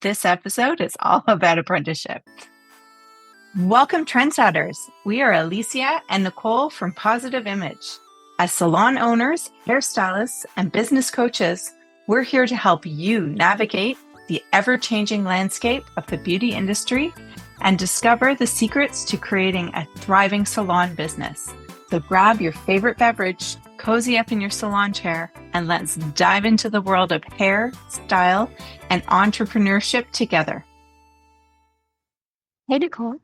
This episode is all about apprenticeship. Welcome, trendsetters. We are Alicia and Nicole from Positive Image. As salon owners, hairstylists, and business coaches, we're here to help you navigate the ever-changing landscape of the beauty industry and discover the secrets to creating a thriving salon business. So grab your favorite beverage, cozy up in your salon chair, and let's dive into the world of hair, style, and entrepreneurship together. Hey, Nicole.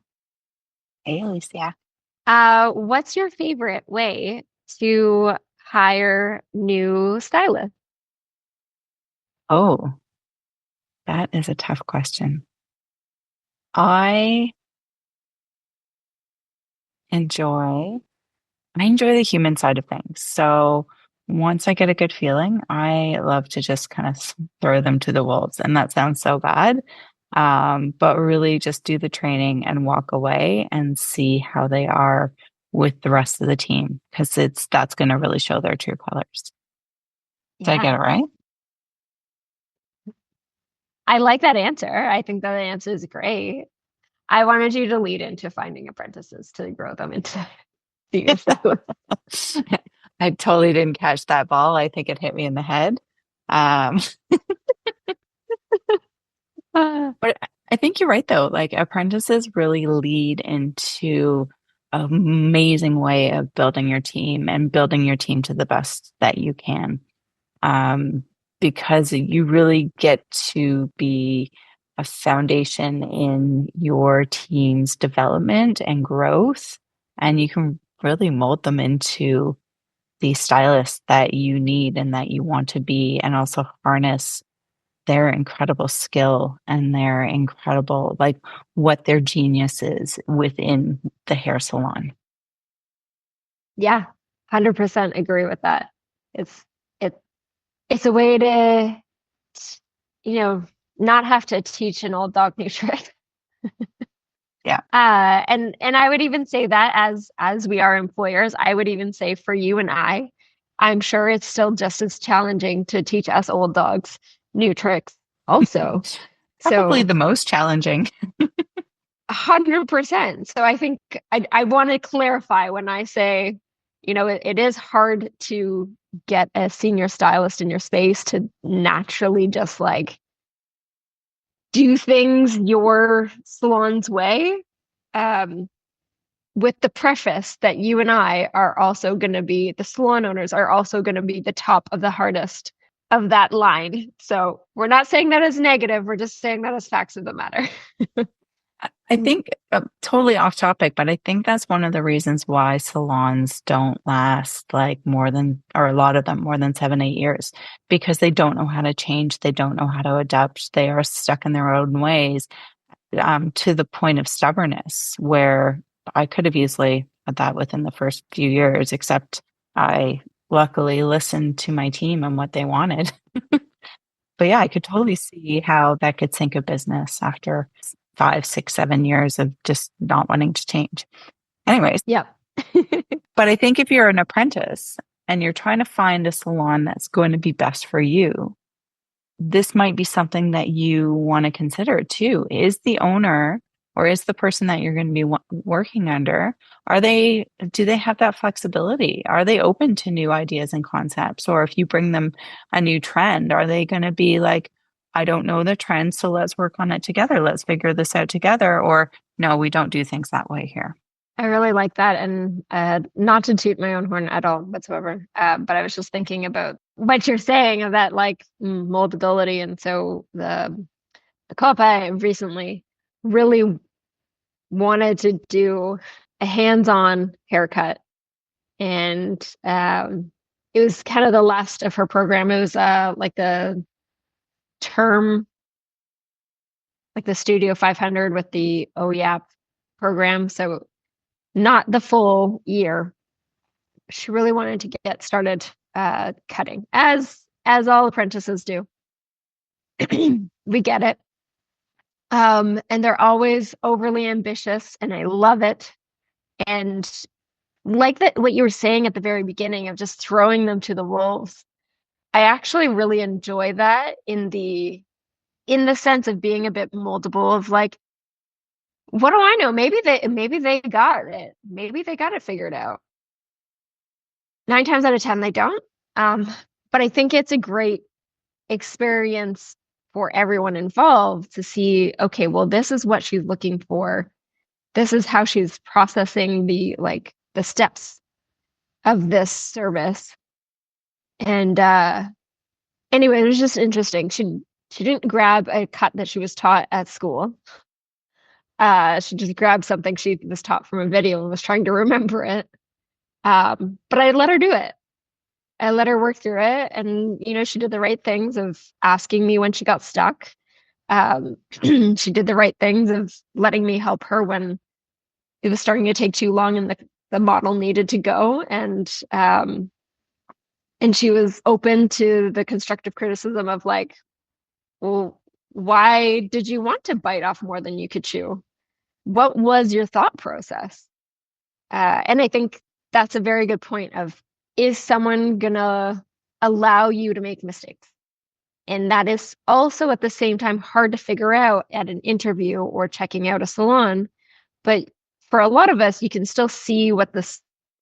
Hey, Alicia. What's your favorite way to hire new stylists? Oh, that is a tough question. I enjoy the human side of things. So once I get a good feeling, I love to just kind of throw them to the wolves. And that sounds so bad. But really just do the training and walk away and see how they are with the rest of the team, because that's going to really show their true colors. Did I get it right? I like that answer. I think that answer is great. I wanted you to lead into finding apprentices to grow them into senior stylists. I totally didn't catch that ball. I think it hit me in the head. But I think you're right, though. Like, apprentices really lead into an amazing way of building your team and building your team to the best that you can. Because you really get to be a foundation in your team's development and growth, and you can really mold them into the stylist that you need and that you want to be, and also harness their incredible skill and their incredible, like, what their genius is within the hair salon. Yeah, 100% agree with that. It's a way to, not have to teach an old dog new trick. Yeah. And I would even say that as we are employers, I would even say for you and I'm sure it's still just as challenging to teach us old dogs new tricks also. Probably the most challenging. 100%. So I think I want to clarify when I say, it is hard to get a senior stylist in your space to naturally just like do things your salon's way, with the preface that you and I are also going to be, the salon owners are also going to be the top of the hardest of that line. So we're not saying that as negative. We're just saying that as facts of the matter. I think totally off topic, but I think that's one of the reasons why salons don't last like a lot of them more than 7-8 years, because they don't know how to change. They don't know how to adapt. They are stuck in their own ways, to the point of stubbornness, where I could have easily had that within the first few years, except I luckily listened to my team and what they wanted. But yeah, I could totally see how that could sink a business after 5, 6, 7 years of just not wanting to change. Anyways. Yeah. But I think if you're an apprentice and you're trying to find a salon that's going to be best for you, this might be something that you want to consider too. Is the owner, or is the person that you're going to be working under, do they have that flexibility? Are they open to new ideas and concepts? Or if you bring them a new trend, are they going to be like, I don't know the trend, so let's work on it together. Let's figure this out together. Or no, we don't do things that way here. I really like that. And not to toot my own horn at all whatsoever, but I was just thinking about what you're saying of that, like, moldability. And so the co-op I recently really wanted to do a hands-on haircut. And it was kind of the last of her program. It was like the term, like the Studio 500 with the OEAP program. So not the full year. She really wanted to get started cutting, as all apprentices do. We get it. And they're always overly ambitious, and I love it. And like that, what you were saying at the very beginning of just throwing them to the wolves, I actually really enjoy that in the in the sense of being a bit moldable of like, what do I know? Maybe they got it. Maybe they got it figured out. 9 times out of 10, they don't. Um, but I think it's a great experience for everyone involved to see, okay, well, this is what she's looking for. This is how she's processing the steps of this service. And anyway, it was just interesting. She didn't grab a cut that she was taught at school. She just grabbed something she was taught from a video and was trying to remember it. But I let her do it. I let her work through it, and she did the right things of asking me when she got stuck. She did the right things of letting me help her when it was starting to take too long and the model needed to go. And she was open to the constructive criticism of like, well, why did you want to bite off more than you could chew? What was your thought process? And I think that's a very good point of, is someone gonna allow you to make mistakes? And that is also at the same time hard to figure out at an interview or checking out a salon. But for a lot of us, you can still see what the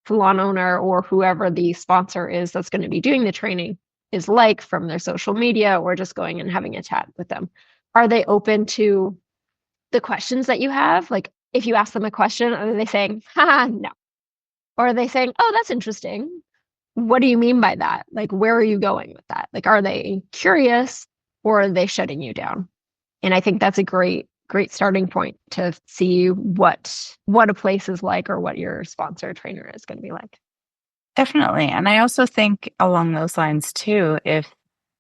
salon owner or whoever the sponsor is that's going to be doing the training is like from their social media or just going and having a chat with them. Are they open to the questions that you have? Like if you ask them a question, are they saying, haha, no? Or are they saying, oh, that's interesting. What do you mean by that? Like, where are you going with that? Like, are they curious or are they shutting you down? And I think that's a great starting point to see what a place is like or what your sponsor trainer is going to be like. Definitely. And I also think along those lines too, if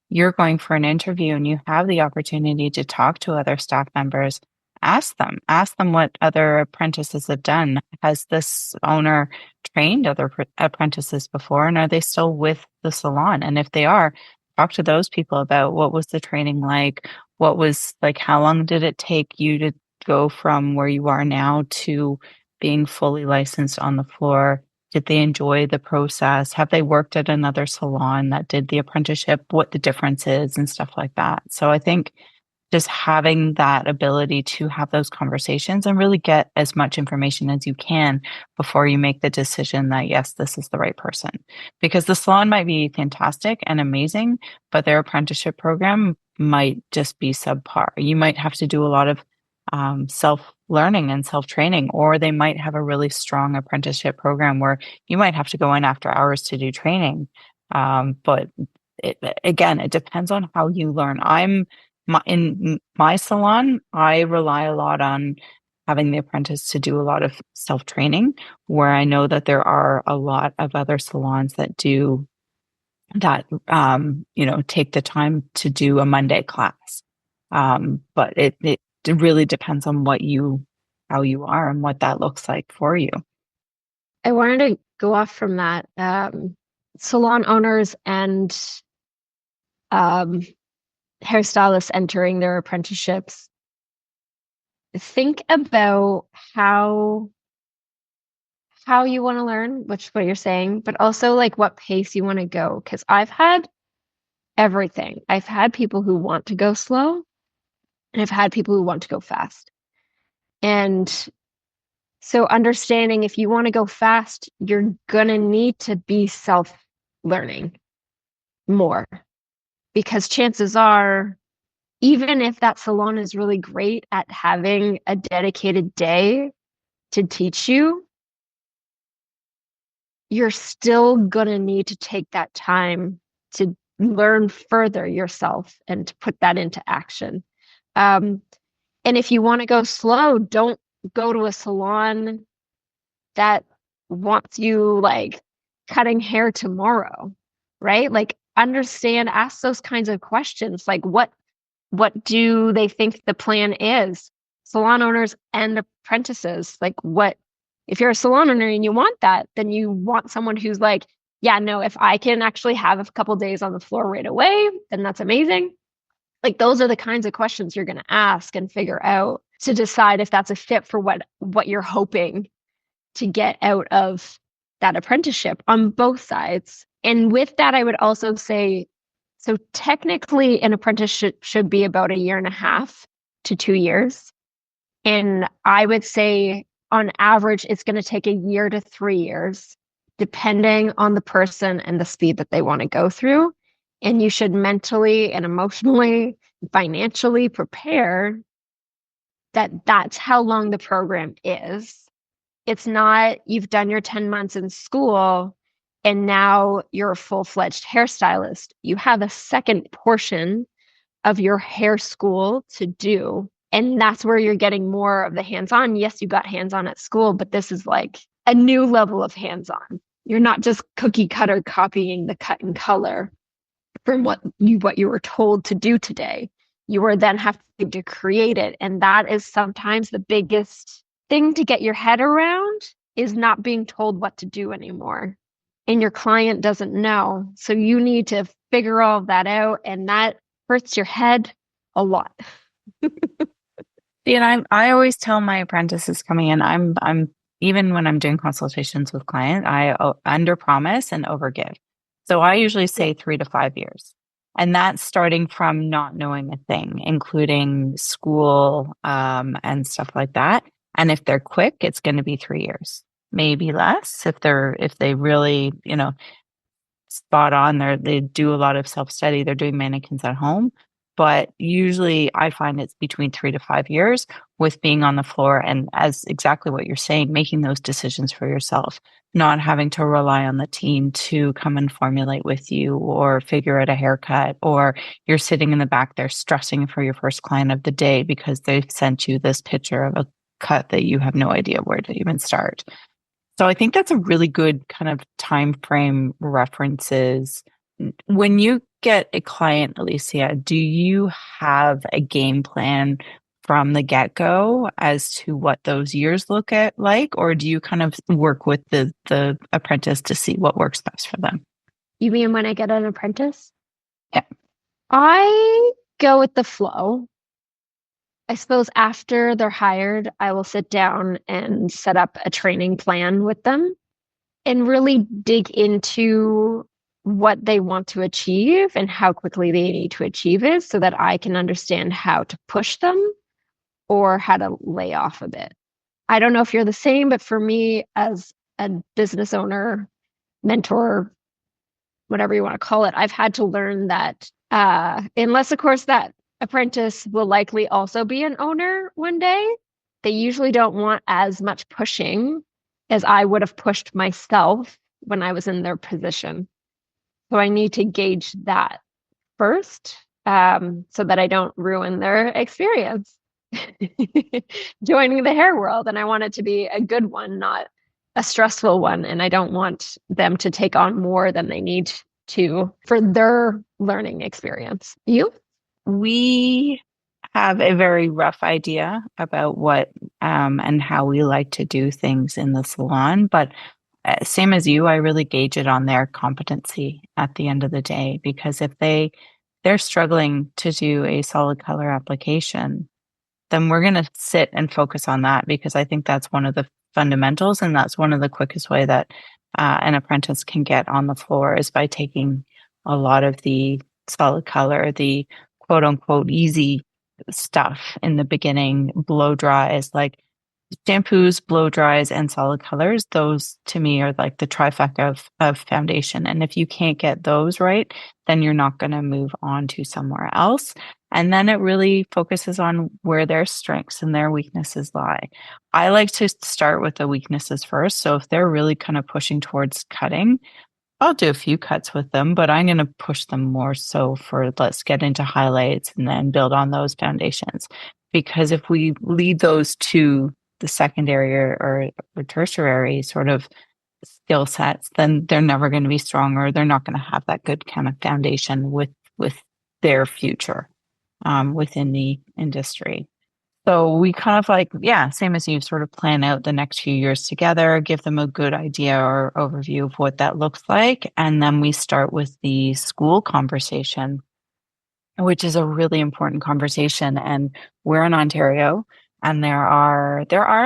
you're going for an interview and you have the opportunity to talk to other staff members, ask them what other apprentices have done. Has this owner trained other apprentices before, and are they still with the salon? And if they are, talk to those people about what was the training like? What was like, how long did it take you to go from where you are now to being fully licensed on the floor? Did they enjoy the process? Have they worked at another salon that did the apprenticeship? What the difference is and stuff like that. So I think just having that ability to have those conversations and really get as much information as you can before you make the decision that, yes, this is the right person. Because the salon might be fantastic and amazing, but their apprenticeship program might just be subpar. You might have to do a lot of self learning and self training, or they might have a really strong apprenticeship program where you might have to go in after hours to do training. But again, it depends on how you learn. In my salon, I rely a lot on having the apprentice to do a lot of self training, where I know that there are a lot of other salons that do that, take the time to do a Monday class. But it really depends on how you are and what that looks like for you. I wanted to go off from that. Salon owners and um, hairstylists entering their apprenticeships. Think about how you want to learn, which is what you're saying, but also like what pace you want to go. Because I've had everything. I've had people who want to go slow, and I've had people who want to go fast. And so understanding if you want to go fast, you're gonna need to be self-learning more. Because chances are, even if that salon is really great at having a dedicated day to teach you, you're still going to need to take that time to learn further yourself and to put that into action. And if you want to go slow, don't go to a salon that wants you like cutting hair tomorrow, right? Like understand, ask those kinds of questions. Like what do they think the plan is? Salon owners and apprentices, like what if you're a salon owner and you want that, then you want someone who's like, yeah, no, if I can actually have a couple days on the floor right away, then that's amazing. Like those are the kinds of questions you're going to ask and figure out to decide if that's a fit for what you're hoping to get out of that apprenticeship on both sides. And with that, I would also say So technically, an apprenticeship should be about a year and a half to 2 years. And I would say on average, it's going to take a year to 3 years, depending on the person and the speed that they want to go through. And you should mentally and emotionally, financially prepare that that's how long the program is. It's not you've done your 10 months in school and now you're a full-fledged hairstylist. You have a second portion of your hair school to do. And that's where you're getting more of the hands-on. Yes, you got hands-on at school, but this is like a new level of hands-on. You're not just cookie cutter copying the cut and color from what you were told to do today. You are then having to create it. And that is sometimes the biggest thing to get your head around is not being told what to do anymore. And your client doesn't know. So you need to figure all of that out. And that hurts your head a lot. And I always tell my apprentices coming in, I'm even when I'm doing consultations with clients, I under promise and over give. So I usually say 3 to 5 years. And that's starting from not knowing a thing, including school and stuff like that. And if they're quick, it's going to be 3 years, maybe less if they really, spot on. They do a lot of self-study. They're doing mannequins at home. But usually I find it's between 3 to 5 years with being on the floor and as exactly what you're saying, making those decisions for yourself, not having to rely on the team to come and formulate with you or figure out a haircut, or you're sitting in the back there stressing for your first client of the day because they've sent you this picture of a cut that you have no idea where to even start. So I think that's a really good kind of time frame references. When you get a client, Alicia, do you have a game plan from the get-go as to what those years look at like, or do you kind of work with the apprentice to see what works best for them? You mean when I get an apprentice? Yeah. I go with the flow. I suppose after they're hired, I will sit down and set up a training plan with them and really dig into what they want to achieve and how quickly they need to achieve it so that I can understand how to push them or how to lay off a bit. I don't know if you're the same, but for me, as a business owner, mentor, whatever you want to call it, I've had to learn that unless, of course, that apprentice will likely also be an owner one day, they usually don't want as much pushing as I would have pushed myself when I was in their position. So I need to gauge that first so that I don't ruin their experience joining the hair world. And I want it to be a good one, not a stressful one. And I don't want them to take on more than they need to for their learning experience. You? We have a very rough idea about what and how we like to do things in the salon, but same as you, I really gauge it on their competency at the end of the day, because if they're struggling to do a solid color application, then we're going to sit and focus on that, because I think that's one of the fundamentals, and that's one of the quickest way that an apprentice can get on the floor is by taking a lot of the solid color, the quote unquote easy stuff in the beginning, blow dries, like shampoos, blow dries, and solid colors. Those to me are like the trifecta of foundation. And if you can't get those right, then you're not going to move on to somewhere else. And then it really focuses on where their strengths and their weaknesses lie. I like to start with the weaknesses first. So if they're really kind of pushing towards cutting, I'll do a few cuts with them, but I'm going to push them more so for let's get into highlights and then build on those foundations. Because if we lead those to the secondary or tertiary sort of skill sets, then they're never going to be stronger. They're not going to have that good kind of foundation with their future within the industry. So we kind of like, yeah, same as you, sort of plan out the next few years together, give them a good idea or overview of what that looks like. And then we start with the school conversation, which is a really important conversation. And we're in Ontario, and there are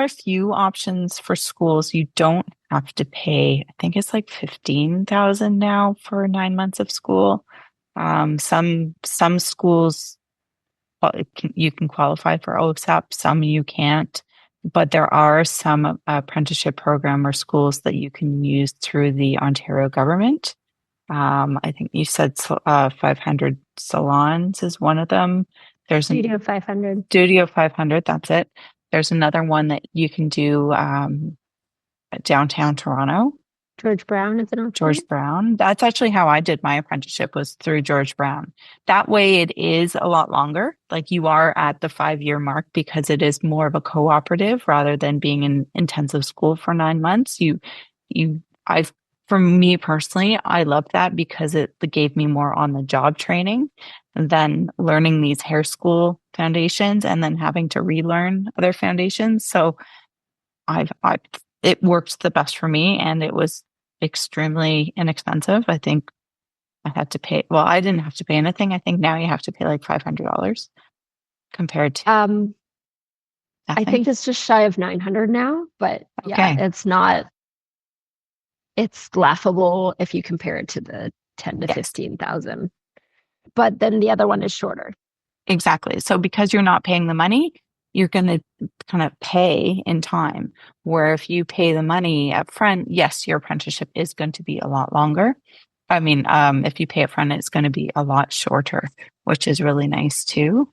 a few options for schools. You don't have to pay, I think it's like 15,000 now for 9 months of school. Some schools you can qualify for OSAP, some you can't. But there are some apprenticeship program or schools that you can use through the Ontario government. I think you said 500 salons is one of them. There's a Studio 500. Studio 500, that's it. There's another one that you can do at downtown Toronto. George Brown is an George option. Brown. That's actually how I did my apprenticeship was through George Brown. That way it is a lot longer. Like you are at the 5 year mark because it is more of a cooperative rather than being in intensive school for 9 months. I've, for me personally, I love that because it gave me more on the job training than learning these hair school foundations and then having to relearn other foundations. So I it worked the best for me and it was extremely inexpensive. I think I had to pay, well, I didn't have to pay anything. I think now you have to pay like $500 compared to I nothing. think it's just shy of 900 now, but yeah, Okay. it's not, it's laughable if you compare it to the 10 to Yes, 15,000. But then the other one is shorter. exactly. So because you're not paying the money, you're going to kind of pay in time. Where if you pay the money up front, yes, your apprenticeship is going to be a lot longer. I mean, if you pay up front, it's going to be a lot shorter, which is really nice too.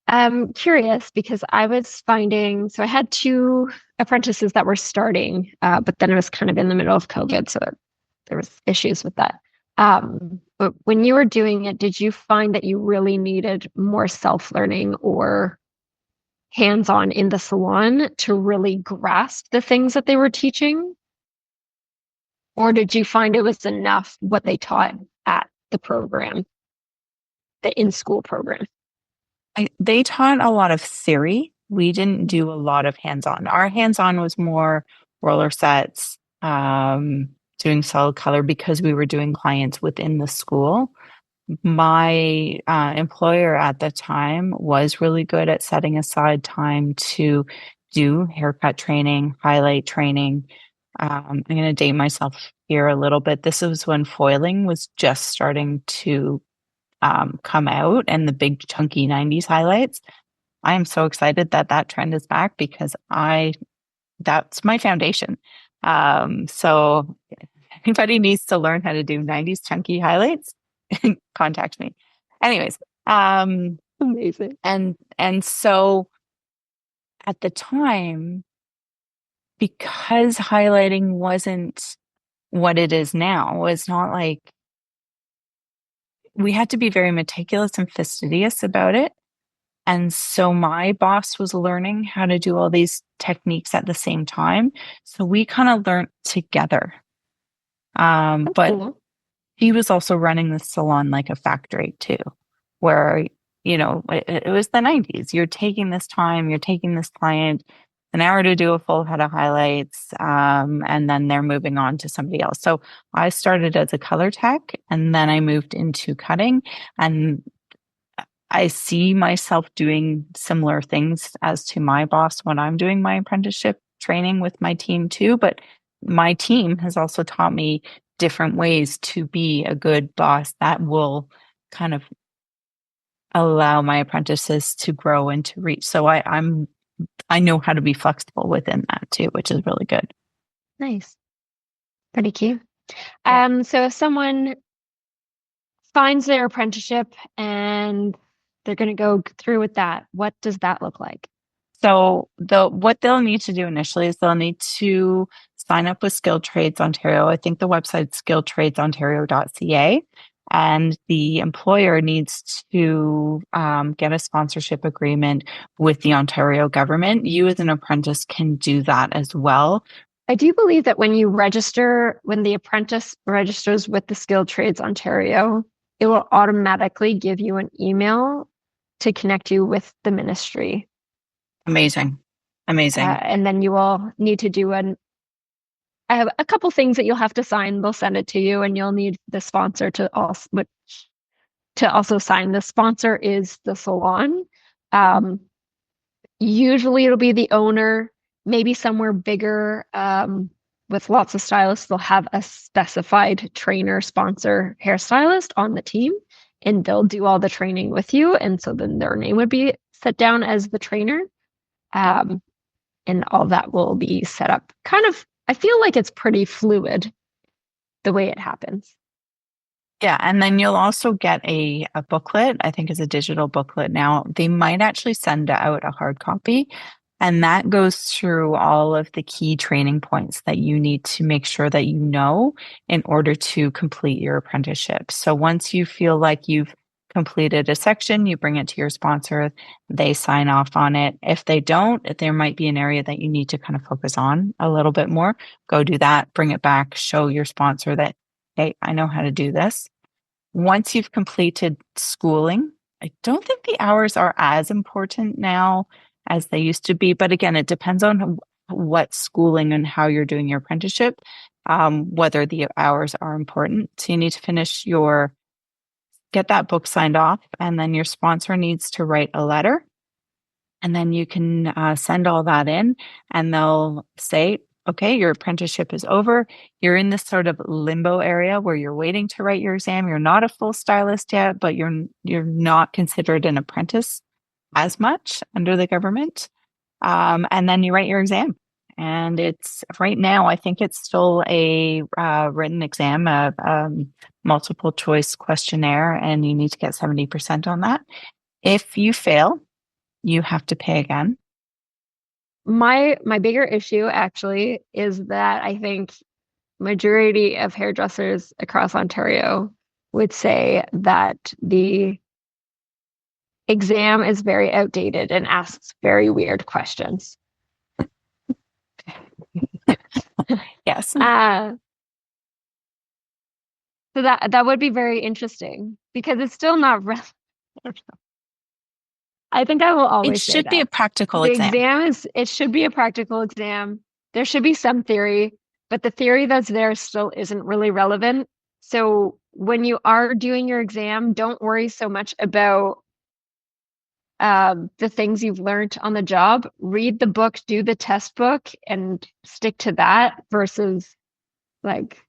I'm curious because I was finding, so I had two apprentices that were starting, but then it was kind of in the middle of COVID, so there was issues with that. But when you were doing it, did you find that you really needed more self-learning or hands-on in the salon to really grasp the things that they were teaching? Or did you find it was enough what they taught at the program, the in-school program? They taught a lot of theory. We didn't do a lot of hands-on. Our hands-on was more roller sets, doing solid color because we were doing clients within the school. My employer at the time was really good at setting aside time to do haircut training, highlight training. I'm going to date myself here a little bit. This was when foiling was just starting to come out and the big chunky 90s highlights. I am so excited that that trend is back because that's my foundation. So if anybody needs to learn how to do 90s chunky highlights, contact me. Anyways, Amazing. and so at the time, because highlighting wasn't what it is now, it's not like we had to be very meticulous and fastidious about it. And so my boss was learning how to do all these techniques at the same time. So we kind of learned together. That's But cool. he was also running the salon like a factory too, where, it was the 90s. You're taking this time, you're taking this client an hour to do a full head of highlights, and then they're moving on to somebody else. So I started as a color tech and then I moved into cutting. And I see myself doing similar things as to my boss when I'm doing my apprenticeship training with my team too. But my team has also taught me different ways to be a good boss that will kind of allow my apprentices to grow and to reach. So I know how to be flexible within that too, which is really good. Nice. Pretty cute. Yeah. So if someone finds their apprenticeship and they're going to go through with that, what does that look like? So what they'll need to do initially is they'll need to sign up with Skilled Trades Ontario. I think the website's skilledtradesontario.ca. And the employer needs to get a sponsorship agreement with the Ontario government. You as an apprentice can do that as well. I do believe that when you register, when the apprentice registers with the Skilled Trades Ontario, it will automatically give you an email to connect you with the ministry. Amazing. Amazing. And then you will need to do I have a couple things that you'll have to sign. They'll send it to you, and you'll need the sponsor to also sign. The sponsor is the salon. Usually it'll be the owner, maybe somewhere bigger. with lots of stylists, they'll have a specified trainer, sponsor, hairstylist on the team, and they'll do all the training with you. And so then their name would be set down as the trainer. And all that will be set up kind of, I feel like it's pretty fluid the way it happens. Yeah, and then you'll also get a booklet. I think it's a digital booklet now. They might actually send out a hard copy, and that goes through all of the key training points that you need to make sure that you know in order to complete your apprenticeship. So once you feel like you've completed a section, you bring it to your sponsor, they sign off on it. If they don't, there might be an area that you need to kind of focus on a little bit more. Go do that, bring it back, show your sponsor that, hey, I know how to do this. Once you've completed schooling, I don't think the hours are as important now as they used to be. But again, it depends on what schooling and how you're doing your apprenticeship, whether the hours are important. So you need to get that book signed off, and then your sponsor needs to write a letter. And then you can send all that in, and they'll say, okay, your apprenticeship is over. You're in this sort of limbo area where you're waiting to write your exam. You're not a full stylist yet, but you're not considered an apprentice as much under the government. And then you write your exam. And it's right now, I think it's still a written exam, a multiple choice questionnaire, and you need to get 70% on that. If you fail, you have to pay again. My bigger issue actually is that I think majority of hairdressers across Ontario would say that the exam is very outdated and asks very weird questions. Yes. So that would be very interesting because it's still not relevant. I think I will always say it should be a practical exam. It should be a practical exam. There should be some theory, but the theory that's there still isn't really relevant. So when you are doing your exam, don't worry so much about the things you've learned on the job. Read the book, do the test book, and stick to that versus like.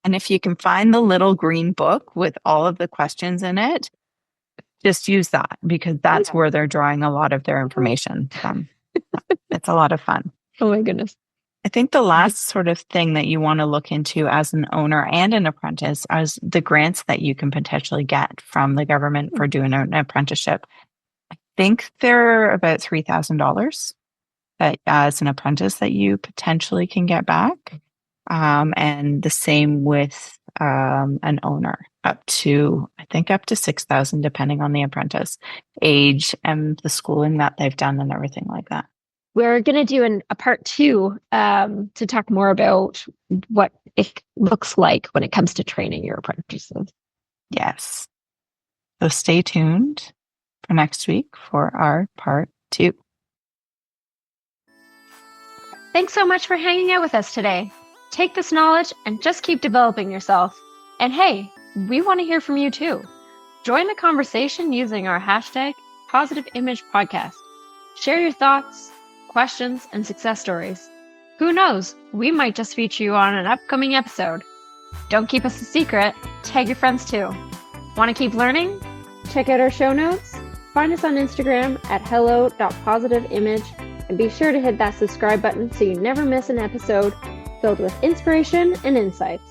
And if you can find the little green book with all of the questions in it, just use that because that's where they're drawing a lot of their information from. It's a lot of fun. Oh my goodness. I think the last sort of thing that you want to look into as an owner and an apprentice is the grants that you can potentially get from the government for doing an apprenticeship. I think they're about $3,000 that as an apprentice that you potentially can get back. And the same with an owner up to 6,000, depending on the apprentice age and the schooling that they've done and everything like that. We're going to do a part 2 to talk more about what it looks like when it comes to training your apprentices. Yes. So stay tuned for next week for our part 2. Thanks so much for hanging out with us today. Take this knowledge and just keep developing yourself. And hey, we want to hear from you too. Join the conversation using our hashtag #PositiveImagePodcast. Share your thoughts, questions, and success stories. Who knows? We might just feature you on an upcoming episode. Don't keep us a secret. Tag your friends too. Want to keep learning? Check out our show notes. Find us on Instagram at hello.positiveimage and be sure to hit that subscribe button so you never miss an episode filled with inspiration and insights.